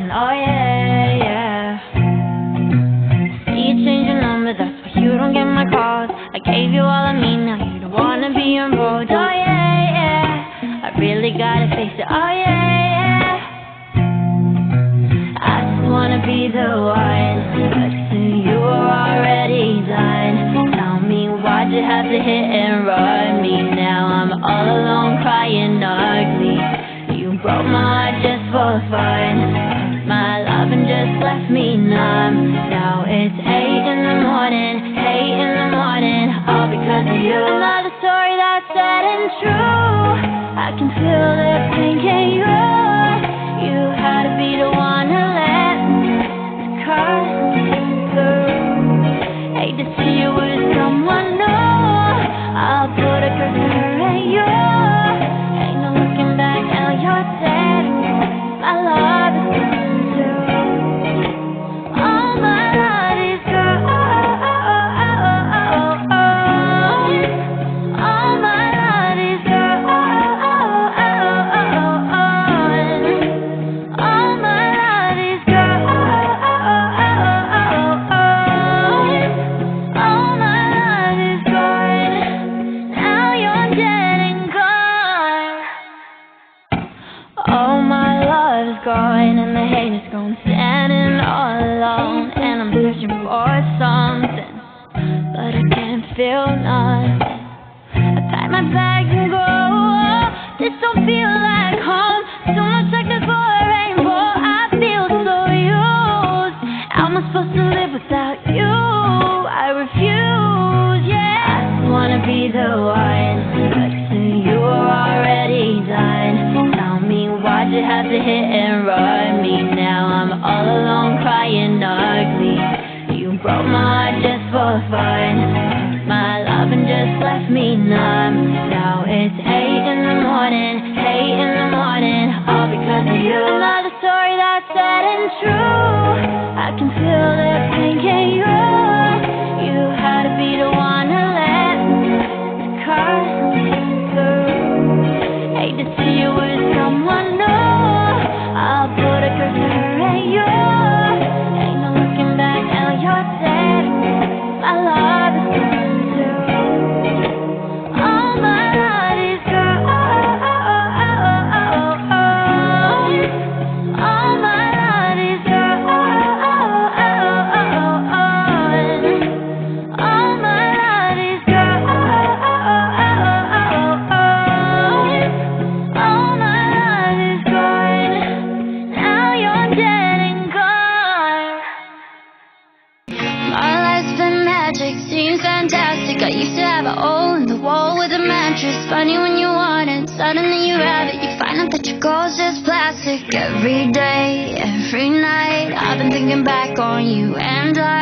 again, oh yeah, yeah. See you change your number, that's why you don't get my calls. I gave you all of me, now you don't wanna be enrolled, oh yeah, yeah. I really gotta face it, oh yeah, yeah. I just wanna be the one, but soon you were already done. Tell me why'd you have to hit and run me? Now I'm all alone crying ugly. You broke my heart just for fun. My love and just left me numb. Now it's 8 in the morning, 8 in the morning, all because of you. Another story that's sad and true. I can feel the pain, can you? You had to be the one to let this cut through. Hate to see you with someone new. I'll put a curse on her and you. Ain't no looking back, now you're dead. My love is gone too. All my life is gone. All my life is gone. All my life is gone. All my life is gone. Now you're dead and gone. All my love is gone, and the hate is gone, standing all alone. And I'm searching for something, but I can't feel nothing. I pack my bags and go. This don't feel like home. Too much like for a rainbow. I feel so used. How am I supposed to live without you? I refuse, yeah. I just wanna be the one, but soon you were already done. Tell me why'd you have to hit and run me? Now I'm all alone crying ugly. You broke my heart just for fun. My love and just left me numb. Now it's 8 in the morning, 8 in the morning, all because of you. Another story that's sad and true. I can feel the pain, can you? You had to be the one to let the cut through. Hate to see you with someone new. I'll put a curse on her and you. Ain't no looking back, now you're dead. My love is gone too. All my life is gone. All my life is gone. All my life is gone. All my life is gone. Now you're dead and gone. My life's been magic, seems fantastic. I used to have a hole in the wall with a mattress. Funny when you want it, suddenly you have it. You find out that your goal's just plastic. Every day, every night, I've been thinking back on you and I